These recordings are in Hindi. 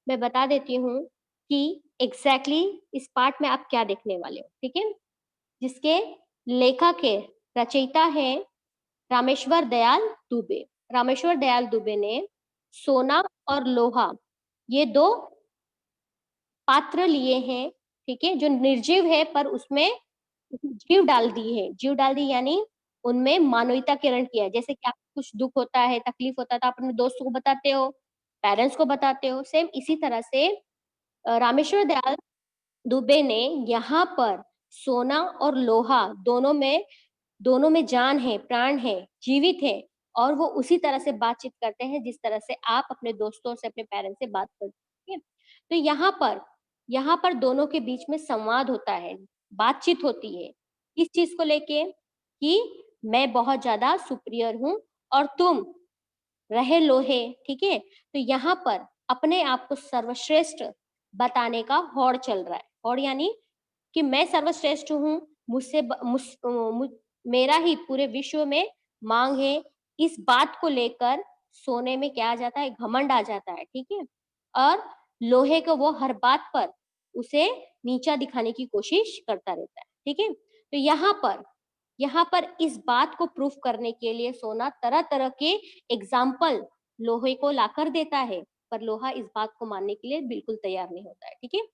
मैं बता देती हूँ कि एग्ज़ैक्टली इस पार्ट में आप क्या देखने वाले हो, ठीक है? जिसके लेखक है, रचयिता है रामेश्वर दयाल दुबे। रामेश्वर दयाल दुबे ने सोना और लोहा ये 2 पात्र लिए हैं, ठीक है? जो निर्जीव है पर उसमें जीव डाल दी है। जीव डाल दी यानी उनमें मानवीयता किरण किया है। जैसे कि आपको कुछ दुःख होता है, तकलीफ होता है तो आप अपने दोस्तों को बताते हो, पेरेंट्स को बताते हो। सेम इसी तरह से रामेश्वर दयाल दुबे ने यहाँ पर सोना और लोहा दोनों में जान है, प्राण है, जीवित है और वो उसी तरह से बातचीत करते हैं जिस तरह से आप अपने दोस्तों से, अपने पेरेंट्स से बात करते हैं, ठीक है? तो यहाँ पर दोनों के बीच में संवाद होता है, बातचीत होती है। इस चीज़ को लेके कि मैं बहुत ज़्यादा सुपीरियर हूँ और तुम रहे लोहे, ठीक है? तो यहाँ पर अपने आप को सर्वश्रेष्ठ बताने का होड़ चल रहा है। होड़ यानी कि मैं सर्वश्रेष्ठ हूँ, मुझसे ब मुझ मुझ मेरा ही पूरे विश्व में माँग है, इस बात को लेकर सोने में क्या आ जाता है, घमंड आ जाता है, ठीक है? और लोहे को वो हर बात पर उसे नीचा दिखाने की कोशिश करता रहता है, ठीक है? तो यहाँ पर इस बात को प्रूफ करने के लिए सोना तरह-तरह के एग्ज़ाम्पल लोहे को लाकर देता है, पर लोहा इस बात को मानने के लिए बिल्कुल तैयार नहीं होता है, ठीक है?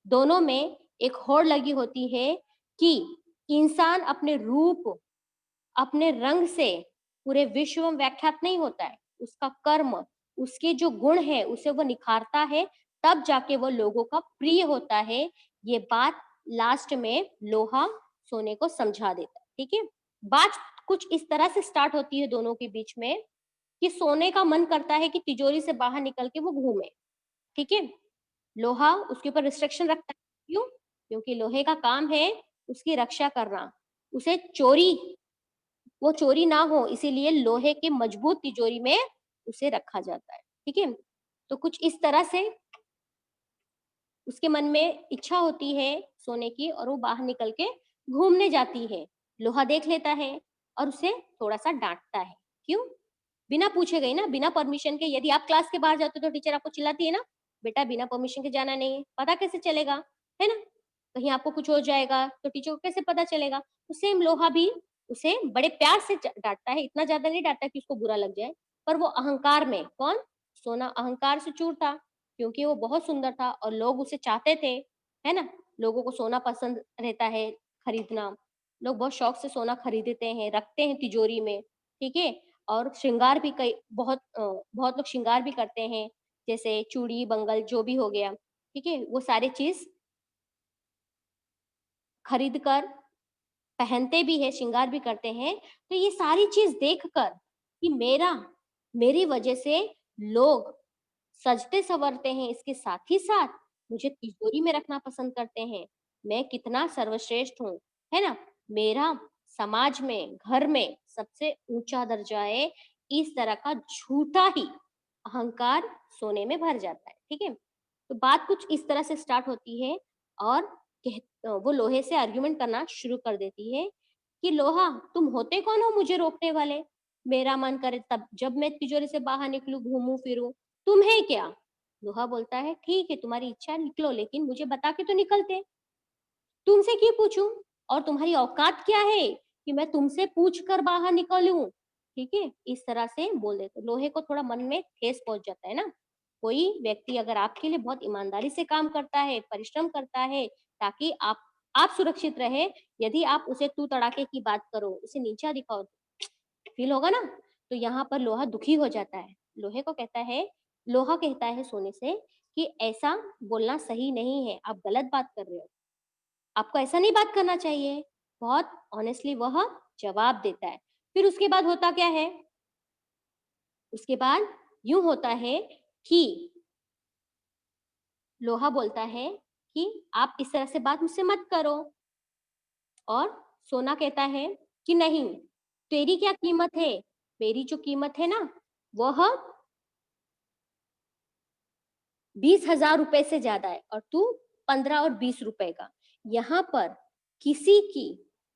दोनों में एक होड़ लगी होती है कि इंसान अपने रूप, अपने रंग से पूरे विश्व में व्याख्यात नहीं होता है। उसका कर्म, उसके जो गुण हैं, उसे वो निखारता है, तब जाके वो लोगों का प्रिय होता है। ये बात लास्ट में लोहा सोने को समझा देता है, ठीक है? बात कुछ इस तरह से स्टार्ट होती है दोनों के बीच में कि सोने का मन करता है कि तिजोरी से बाहर निकल के वो घूमे, ठीक है? लोहा उसके ऊपर रिस्ट्रिक्शन रखता है, क्यों? क्योंकि लोहे का काम है उसकी रक्षा करना। उसे वो चोरी ना हो इसीलिए लोहे की मजबूत तिजोरी में उसे रखा जाता है, ठीक है? तो कुछ इस तरह से उसके मन में इच्छा होती है सोने की और वो बाहर निकल के घूमने जाती है। लोहा देख लेता है और उसे थोड़ा-सा डाँटता है। क्यों? बिना पूछे गई ना, बिना परमिशन के यदि आप क्लास के बाहर जाते हो तो टीचर आपको चिल्लाती है ना, "बेटा बिना परमिशन के जाना नहीं है।" पता कैसे चलेगा? है ना? कहीं आपको कुछ हो जाएगा तो टीचर को कैसे पता चलेगा? तो सेम लोहा भी उसे बड़े प्यार से डाँटता है, इतना ज़्यादा नहीं डाँटता कि उसको बुरा लग जाए, पर वो अहंकार में कौन? सोना अहंकार से चूर था। क्योंकि वो बहुत सुंदर था और लोग उसे चाहते थे, है ना? लोगों को सोना पसंद रहता है खरीदना। लोग बहुत शौक से सोना खरीदते हैं, रखते हैं तिजोरी में, ठीक है? और श्रृंगार भी बहुत लोग श्रृंगार भी करते हैं, जैसे चूड़ी, बंगल जो भी हो गया, ठीक है? वो सारी चीज़ खरीद कर पहनते भी हैं, श्रृंगार भी करते हैं। तो ये सारी चीज़ देखकर कि मेरी वजह से लोग सजते-संवरते हैं, इसके साथ ही साथ मुझे तिजोरी में रखना पसंद करते हैं। मैं कितना सर्वश्रेष्ठ हूँ, है ना? मेरा समाज में, घर में सबसे ऊँचा दर्जा है, इस तरह का झूठा ही अहंकार सोने में भर जाता है, ठीक है? तो बात कुछ इस तरह से स्टार्ट होती है और वो लोहे से आर्ग्यूमेंट करना शुरू कर देती है कि लोहा तुम होते कौन हो मुझे रोकने वाले? मेरा मन करे तब जब मैं तिजोरी से बाहर निकलूँ, घूमूँ-फिरूँ, तुम्हें क्या? लोहा बोलता है ठीक है तुम्हारी इच्छा है निकलो लेकिन मुझे बता के तो निकलते। तुमसे क्यों पूछूं? और तुम्हारी औकात क्या है कि मैं तुमसे पूछ कर बाहर निकलूं? ठीक है? इस तरह से बोल देते। लोहे को थोड़ा मन में ठेस पहुंच जाता है ना। कोई व्यक्ति अगर आपके लिए बहुत ईमानदारी से काम करता है, परिश्रम करता है ताकि आप सुरक्षित रहे, यदि आप उसे तू तड़ाके की बात करो, उसे नीचा दिखाओ, फील होगा ना? तो यहाँ पर लोहा दुखी हो जाता है। लोहा कहता है सोने से कि ऐसा बोलना सही नहीं है, आप गलत बात कर रहे हो। आपको ऐसा नहीं बात करना चाहिए। बहुत ऑनेस्टली वह जवाब देता है। फिर उसके बाद होता क्या है? उसके बाद यूँ होता है कि लोहा बोलता है कि आप इस तरह से बात मुझसे मत करो और सोना कहता है कि नहीं, तेरी क्या कीमत है? मेरी जो कीमत है ना, वह 20,000 रुपए से ज़्यादा है और तू 15 और 20 रुपए का। यहाँ पर किसी की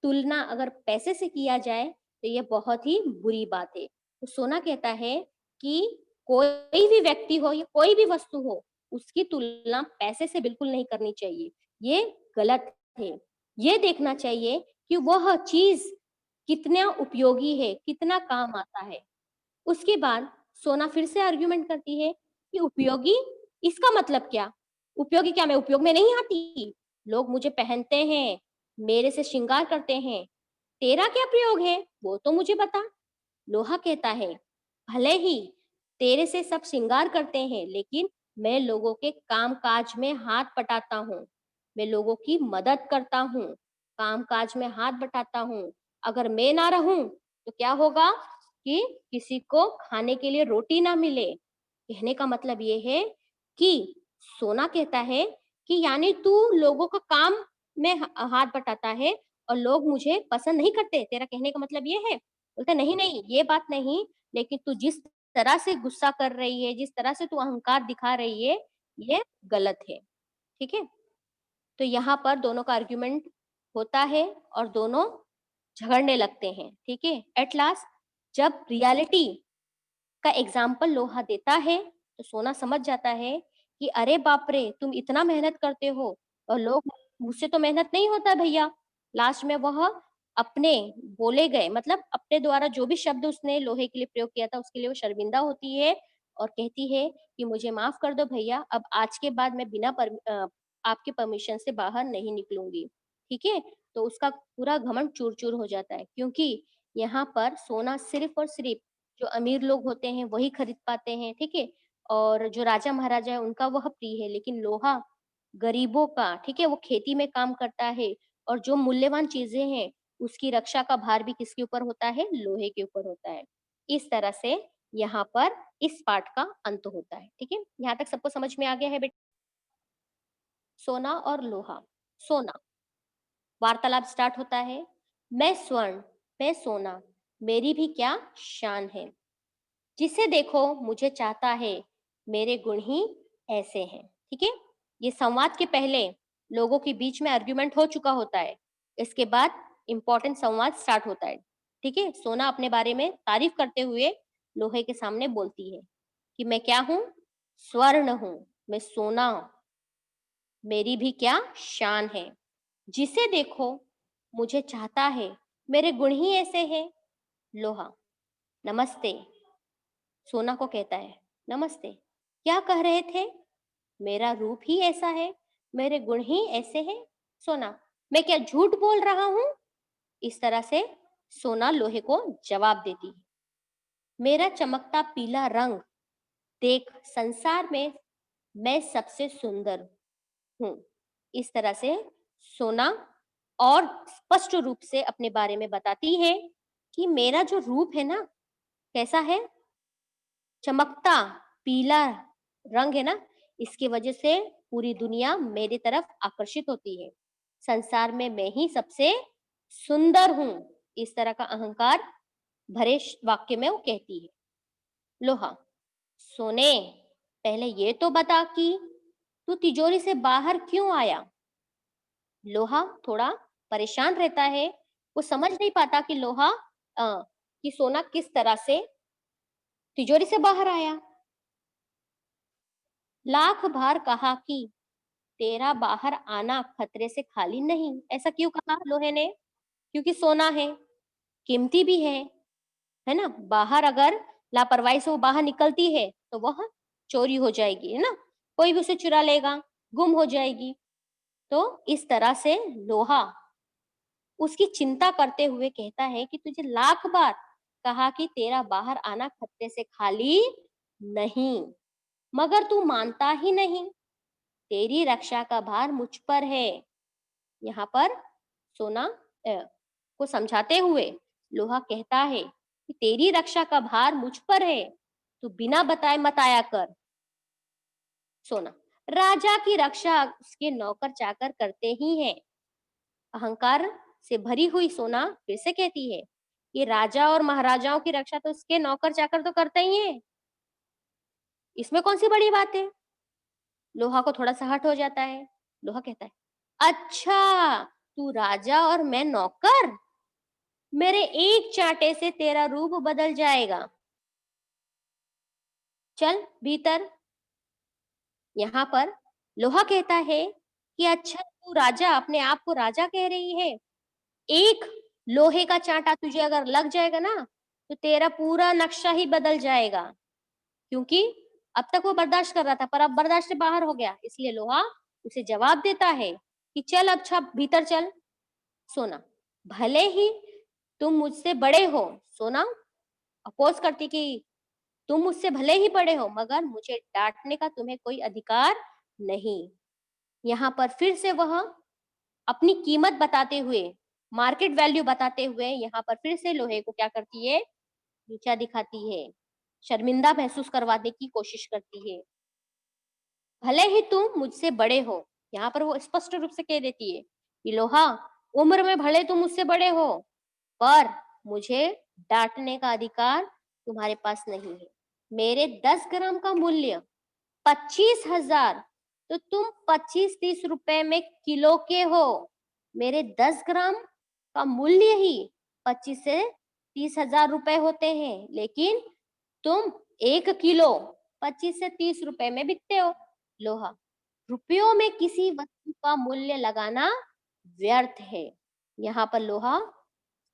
तुलना अगर पैसे से किया जाए, तो ये बहुत ही बुरी बात है। तो सोना कहता है कि कोई भी व्यक्ति हो या कोई भी वस्तु हो, उसकी तुलना पैसे से बिल्कुल नहीं करनी चाहिए, ये गलत है। ये देखना चाहिए कि वह चीज कितना उपयोगी है, कितना काम आता है। उसके बाद सोना फिर से आर्ग्यूमेंट करती है कि उपयोगी, इसका मतलब क्या? उपयोगी क्या, मैं उपयोग में नहीं आती? लोग मुझे पहनते हैं, मेरे से श्रृंगार करते हैं, तेरा क्या प्रयोग है वो तो मुझे बता। लोहा कहता है, भले ही तेरे से सब श्रृंगार करते हैं, लेकिन मैं लोगों के काम काज में हाथ बटाता हूँ, मैं लोगों की मदद करता हूँ, काम काज में हाथ बटाता हूँ। अगर मैं ना रहूं तो क्या होगा कि किसी को खाने के लिए रोटी ना मिले। कहने का मतलब ये है कि सोना कहता है कि यानी तू लोगों का काम में हाथ बटाता है और लोग मुझे पसंद नहीं करते, तेरा कहने का मतलब ये है? बोलता नहीं नहीं, ये बात नहीं, लेकिन तू जिस तरह से गुस्सा कर रही है, जिस तरह से तू अहंकार दिखा रही है, ये गलत है। ठीक है? तो यहाँ पर दोनों का आर्ग्यूमेंट होता है और दोनों झगड़ने लगते हैं। ठीक है? एट लास्ट जब रियलिटी का एग्जाम्पल लोहा देता है तो सोना समझ जाता है कि अरे बाप रे, तुम इतना मेहनत करते हो और लोग, मुझसे तो मेहनत नहीं होता भैया। लास्ट में वह अपने बोले गए, मतलब अपने द्वारा जो भी शब्द उसने लोहे के लिए प्रयोग किया था उसके लिए वो शर्मिंदा होती है और कहती है कि मुझे माफ कर दो भैया, अब आज के बाद मैं बिना आपके परमिशन से बाहर नहीं निकलूंगी। ठीक है? तो उसका पूरा घमंड चूर चूर हो जाता है, क्योंकि यहाँ पर सोना सिर्फ और सिर्फ जो अमीर लोग होते हैं वही खरीद पाते हैं। ठीक है? और जो राजा महाराजा है उनका वह प्रिय है, लेकिन लोहा गरीबों का, ठीक है, वो खेती में काम करता है और जो मूल्यवान चीजें हैं उसकी रक्षा का भार भी किसके ऊपर होता है? लोहे के ऊपर होता है। इस तरह से यहाँ पर इस पाठ का अंत होता है। ठीक है? यहाँ तक सबको समझ में आ गया है बेटा? सोना और लोहा। सोना, वार्तालाप स्टार्ट होता है। मैं स्वर्ण, मैं सोना, मेरी भी क्या शान है, जिसे देखो मुझे चाहता है, मेरे गुण ही ऐसे हैं। ठीक है? ये संवाद के पहले लोगों के बीच में आर्ग्यूमेंट हो चुका होता है, इसके बाद इंपॉर्टेंट संवाद स्टार्ट होता है। ठीक है? सोना अपने बारे में तारीफ करते हुए लोहे के सामने बोलती है कि मैं क्या हूं? स्वर्ण हूं, मैं सोना हूं, मेरी भी क्या शान है, जिसे देखो मुझे चाहता है, मेरे गुण ही ऐसे हैं। लोहा, नमस्ते, सोना को कहता है, नमस्ते, क्या कह रहे थे? मेरा रूप ही ऐसा है, मेरे गुण ही ऐसे हैं। सोना, मैं क्या झूठ बोल रहा हूं? इस तरह से सोना लोहे को जवाब देती है। मेरा चमकता पीला रंग देख, संसार में मैं सबसे सुंदर हूँ। इस तरह से सोना और स्पष्ट रूप से अपने बारे में बताती है कि मेरा जो रूप है ना, कैसा है? चमकता पीला रंग है ना, इसकी वजह से पूरी दुनिया मेरी तरफ आकर्षित होती है। संसार में मैं ही सबसे सुंदर हूँ। इस तरह का अहंकार भरे वाक्य में वो कहती है। लोहा, सोने, पहले ये तो बता कि तू तिजोरी से बाहर क्यों आया? लोहा थोड़ा परेशान रहता है, वो समझ नहीं पाता कि लोहा कि सोना किस तरह से तिजोरी से बाहर आया। लाख बार कहा कि तेरा बाहर आना खतरे से खाली नहीं। ऐसा क्यों कहा लोहे ने? क्योंकि सोना है, कीमती भी है ना? बाहर अगर लापरवाही से वो बाहर निकलती है तो वह चोरी हो जाएगी, है ना? कोई भी उसे चुरा लेगा, गुम हो जाएगी। तो इस तरह से लोहा उसकी चिंता करते हुए कहता है कि तुझे लाख बार कहा कि तेरा बाहर आना खतरे से खाली नहीं, मगर तू मानता ही नहीं। तेरी रक्षा का भार मुझ पर है। यहाँ पर सोना को समझाते हुए लोहा कहता है कि तेरी रक्षा का भार मुझ पर है, तू बिना बताए मत आया कर। सोना, राजा की रक्षा उसके नौकर चाकर करते ही हैं। अहंकार से भरी हुई सोना फिर से कहती है कि राजा और महाराजाओं की रक्षा तो उसके नौकर चाकर तो करते ही हैं, इसमें कौन सी बड़ी बात है? लोहा को थोड़ा सा हट हो जाता है। लोहा कहता है, अच्छा, तू राजा और मैं नौकर, मेरे एक चांटे से तेरा रूप बदल जाएगा। चल भीतर। यहाँ पर लोहा कहता है कि अच्छा तू राजा अपने आप को राजा कह रही है, एक लोहे का चांटा तुझे अगर लग जाएगा ना तो तेरा पूरा नक्शा ही बदल जाएगा। क्योंकि अब तक वो बर्दाश्त कर रहा था पर अब बर्दाश्त से बाहर हो गया, इसलिए लोहा उसे जवाब देता है कि चल अच्छा भीतर चल। सोना, भले ही तुम मुझसे बड़े हो। सोना अपोज करती कि तुम मुझसे भले ही बड़े हो मगर मुझे डांटने का तुम्हें कोई अधिकार नहीं। यहाँ पर फिर से वह अपनी कीमत बताते हुए, मार्केट वैल्यू बताते हुए यहाँ पर फिर से लोहे को क्या करती है, नीचा दिखाती है, शर्मिंदा महसूस करवाने की कोशिश करती है। भले ही तुम मुझसे बड़े हो, यहाँ पर वो स्पष्ट रूप से कह देती है कि लोहा, उम्र में भले तुम मुझसे बड़े हो पर मुझे डांटने का अधिकार तुम्हारे पास नहीं है। मेरे 10 ग्राम का मूल्य 25,000, तो तुम 25-30 रुपए में किलो के हो। मेरे 10 ग्राम का मूल्य ही 25 से 30,000 रुपए होते हैं, लेकिन तुम 1 किलो 25 से 30 रुपए में बिकते हो। लोहा, रुपयों में किसी वस्तु का मूल्य लगाना व्यर्थ है। यहाँ पर लोहा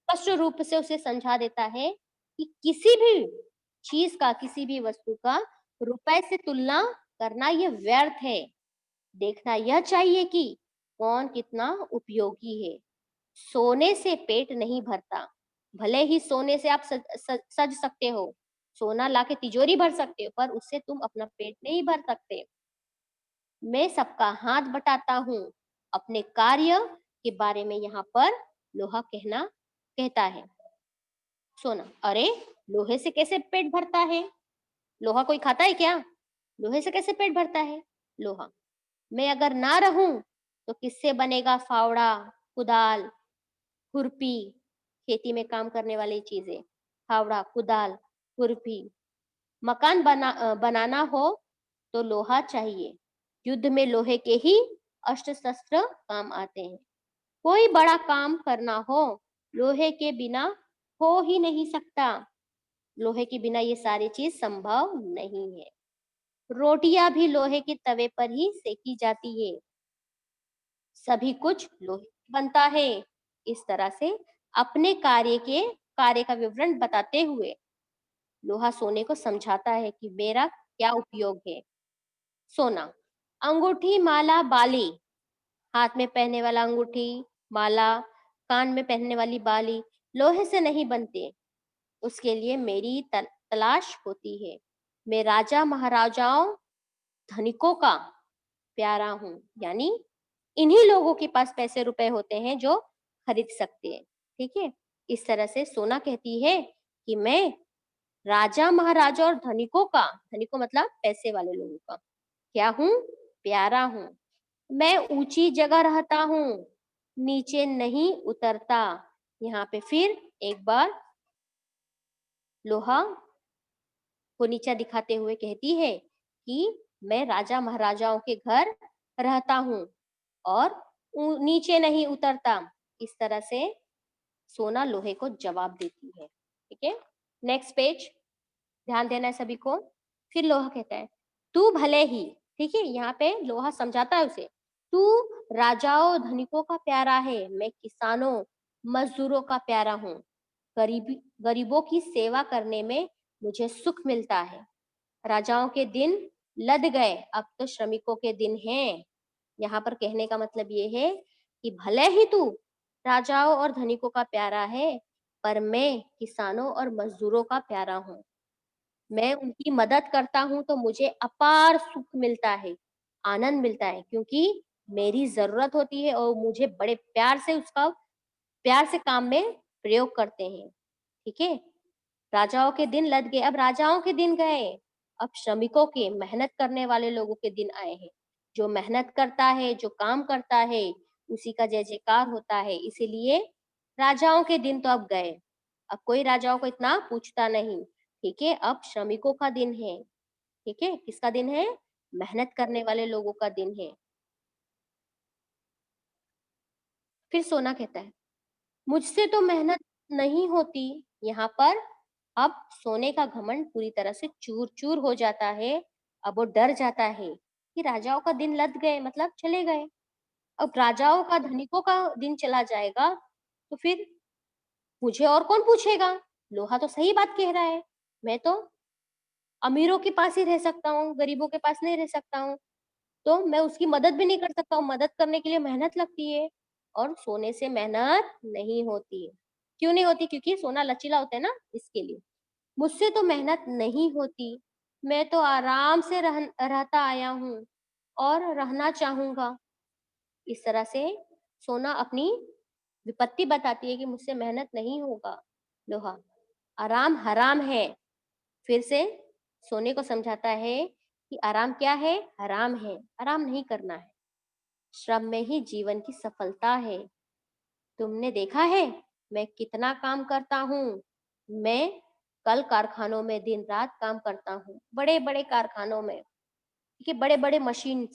स्पष्ट रूप से उसे समझा देता है कि किसी भी चीज का, किसी भी वस्तु का रुपए से तुलना करना ये व्यर्थ है। देखना यह चाहिए कि कौन कितना उपयोगी है। सोने से पेट नहीं भरता। भले ही सोने से आप सज सकते हो, सोना लाके तिजोरी भर सकते हो, पर उससे तुम अपना पेट नहीं भर सकते। मैं सबका हाथ बटाता हूँ। अपने कार्य के बारे में यहाँ पर लोहा कहता है। सोना, अरे लोहे से कैसे पेट भरता है? लोहा कोई खाता है क्या? लोहे से कैसे पेट भरता है? लोहा, मैं अगर ना रहूं तो किससे बनेगा फावड़ा, कुदाल, खुरपी, खेती में काम करने वाली चीजें, फावड़ा, कुदाल, खुरपी। मकान बनाना हो तो लोहा चाहिए। युद्ध में लोहे के ही अस्त्र शस्त्र काम आते हैं। कोई बड़ा काम करना हो लोहे के बिना हो ही नहीं सकता। लोहे के बिना ये सारी चीज संभव नहीं है। रोटियां भी लोहे के तवे पर ही सेकी जाती है। सभी कुछ लोहे से बनता है। इस तरह से अपने कार्य का विवरण बताते हुए लोहा सोने को समझाता है कि मेरा क्या उपयोग है। सोना, अंगूठी, माला, बाली, हाथ में पहनने वाला अंगूठी, माला, कान में पहनने वाली बाली लोहे से नहीं बनते। उसके लिए मेरी तलाश होती है। मैं राजा महाराजाओं धनिकों का प्यारा हूँ, यानी इन्हीं लोगों के पास पैसे रुपए होते हैं जो खरीद सकते हैं। ठीक है, इस तरह से सोना कहती है कि मैं राजा महाराजा और धनिकों का, धनिकों मतलब पैसे वाले लोगों का क्या हूँ, प्यारा हूँ। मैं ऊंची जगह रहता हूँ, नीचे नहीं उतरता। यहाँ पे फिर एक बार लोहा को नीचा दिखाते हुए कहती है कि मैं राजा महाराजाओं के घर रहता हूँ और नीचे नहीं उतरता। इस तरह से सोना लोहे को जवाब देती है। ठीक है, नेक्स्ट पेज, ध्यान देना है सभी को। फिर लोहा कहता है, तू भले ही, ठीक है, यहाँ पे लोहा समझाता है उसे, तू राजाओं धनिकों का प्यारा है, मैं किसानों मजदूरों का प्यारा हूँ। गरीबों की सेवा करने में मुझे सुख मिलता है। राजाओं के दिन लद गए, अब तो श्रमिकों के दिन हैं। यहाँ पर कहने का मतलब ये है कि भले ही तू राजाओं और धनिकों का प्यारा है, पर मैं किसानों और मजदूरों का प्यारा हूँ। मैं उनकी मदद करता हूँ तो मुझे अपार सुख मिलता है, आनंद मिलता है, क्योंकि मेरी जरूरत होती है और मुझे बड़े प्यार से काम में प्रयोग करते हैं। ठीक है, राजाओं के दिन लद गए, अब राजाओं के दिन गए, अब श्रमिकों के, मेहनत करने वाले लोगों के दिन आए हैं। जो मेहनत करता है, जो काम करता है, उसी का जय जयकार होता है। इसीलिए राजाओं के दिन तो अब गए, अब कोई राजाओं को इतना पूछता नहीं। ठीक है, अब श्रमिकों का दिन है। ठीक है, किसका दिन है? मेहनत करने वाले लोगों का दिन है। फिर सोना कहता है, मुझसे तो मेहनत नहीं होती। यहाँ पर अब सोने का घमंड पूरी तरह से चूर चूर हो जाता है। अब वो डर जाता है कि राजाओं का दिन लद गए मतलब चले गए। अब राजाओं का, धनिकों का दिन चला जाएगा तो फिर मुझे और कौन पूछेगा? लोहा तो सही बात कह रहा है। मैं तो अमीरों के पास ही रह सकता हूँ, गरीबों के पास नहीं रह सकता हूँ। तो मैं उसकी मदद भी नहीं कर सकता हूँ, मदद करने के लिए मेहनत लगती है और सोने से मेहनत नहीं होती। क्यों नहीं होती? क्योंकि सोना लचीला होता है ना, इसके लिए। मुझसे तो मेहनत नहीं होती, मैं तो आराम से रहता आया हूँ और रहना चाहूँगा। इस तरह से सोना अपनी विपत्ति बताती है कि मुझसे मेहनत नहीं होगा। लोहा, आराम हराम है। फिर से सोने को समझाता है कि आराम क्या है? हराम है, आराम नहीं करना है। श्रम में ही जीवन की सफलता है। तुमने देखा है मैं कितना काम करता हूँ। मैं कल कारखानों में दिन रात काम करता हूँ, बड़े बड़े कारखानों में। देखिए, बड़े बड़े मशीन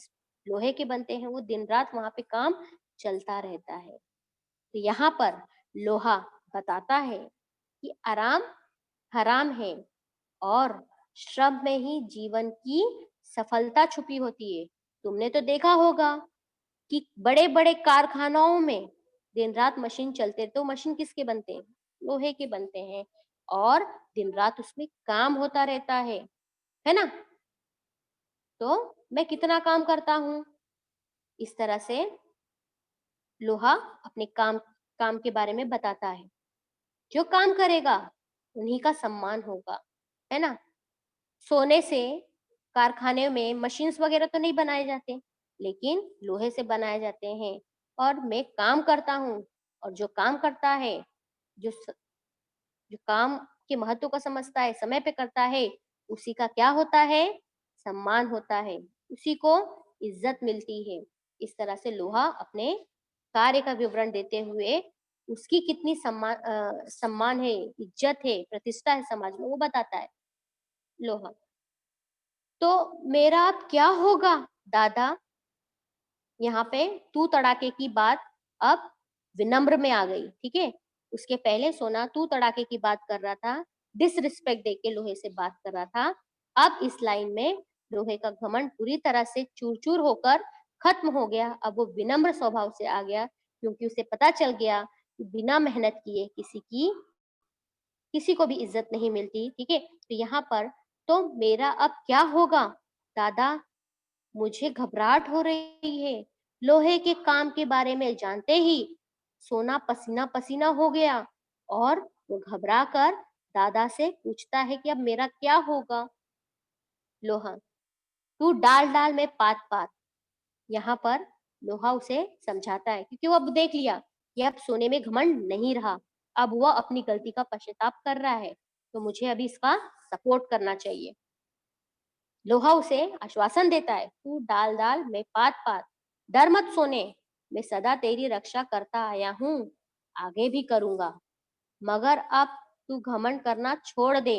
लोहे के बनते हैं, वो दिन रात वहां पे काम चलता रहता है। तो यहाँ पर लोहा बताता है कि आराम हराम है और श्रम में ही जीवन की सफलता छुपी होती है। तुमने तो देखा होगा कि बड़े-बड़े कारखानाओं में दिन रात मशीन चलते, तो मशीन किसके बनते हैं? लोहे के बनते हैं और दिन रात उसमें काम होता रहता है ना? तो मैं कितना काम करता हूँ? इस तरह से लोहा अपने काम काम के बारे में बताता है। जो काम करेगा उन्हीं का सम्मान होगा, है ना? सोने से कारखाने में मशीन्स वगैरह तो नहीं बनाए जाते, लेकिन लोहे से बनाए जाते हैं। और मैं काम करता हूँ और जो काम करता है, जो स, जो काम के महत्व को समझता है, समय पे करता है, उसी का क्या होता है? सम्मान होता है, उसी को इज्जत मिलती है। इस तरह से लोहा अपने कार्य का विवरण देते हुए उसकी कितनी सम्मान है, इज्जत है, प्रतिष्ठा है समाज में, वो बताता है लोहा। तो मेरा अब क्या होगा दादा? यहाँ पे तू तड़ाके की बात अब विनम्र में आ गई, ठीक है? उसके पहले सोना तू तड़ाके की बात कर रहा था, डिसरिस्पेक्ट देके लोहे से बात कर रहा था। अब इस लाइन में लोहे का घमंड पूरी तरह से चूर-चूर होकर खत्म हो गया। अब वो विनम्र स्वभाव से आ गया, क्योंकि उसे पता चल गया कि बिना मेहनत किए किसी को भी इज्जत नहीं मिलती, ठीक है? तो यहाँ पर तो मेरा अब क्या होगा दादा? मुझे घबराहट हो रही है। लोहे के काम के बारे में जानते ही सोना पसीना पसीना हो गया और वो घबरा कर दादा से पूछता है कि अब मेरा क्या होगा? लोहा, तू डाल डाल में पात पात। यहाँ पर लोहा उसे समझाता है, क्योंकि वो अब देख लिया कि अब सोने में घमंड नहीं रहा। अब वह अपनी गलती का पश्चाताप कर रहा है, तो मुझे अभी इसका सपोर्ट करना चाहिए। लोहा उसे आश्वासन देता है, तू डाल डाल मैं पात पात, डर मत सोने, मैं सदा तेरी रक्षा करता आया हूँ, आगे भी करूंगा। मगर अब तू घमंड करना छोड़ दे,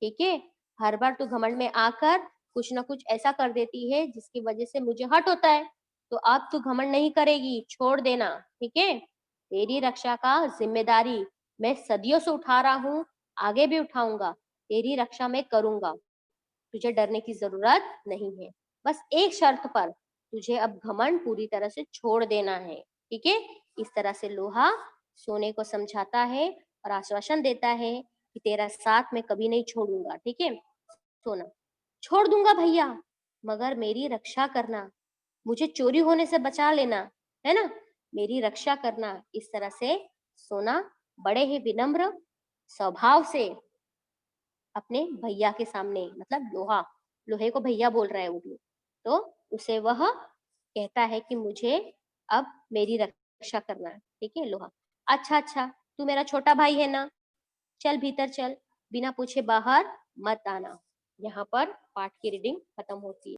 ठीक है? हर बार तू घमंड में आकर कुछ ना कुछ ऐसा कर देती है जिसकी वजह से मुझे हर्ट होता है। तो अब तू घमंड नहीं करेगी, छोड़ देना, ठीक है? तेरी रक्षा का जिम्मेदारी मैं सदियों से उठा रहा हूँ, आगे भी उठाऊंगा। तेरी रक्षा मैं करूंगा, तुझे डरने की जरूरत नहीं है। बस एक शर्त पर, तुझे अब घमंड पूरी तरह से छोड़ देना है, ठीक है? इस तरह से लोहा सोने को समझाता है और आश्वासन देता है कि तेरा साथ मैं कभी नहीं छोड़ूंगा, ठीक है? सोना, छोड़ दूंगा भैया, मगर मेरी रक्षा करना, मुझे चोरी होने से बचा लेना, है ना? मेरी रक्षा करना। इस तरह से सोना बड़े ही विनम्र स्वभाव से अपने भैया के सामने, मतलब लोहे को भैया बोल रहा है वो भी, तो उसे वह कहता है कि मुझे अब मेरी रक्षा करना है, ठीक है लोहा? अच्छा अच्छा, तू मेरा छोटा भाई है ना, चल भीतर चल, बिना पूछे बाहर मत आना। यहाँ पर पाठ की रीडिंग खत्म होती है।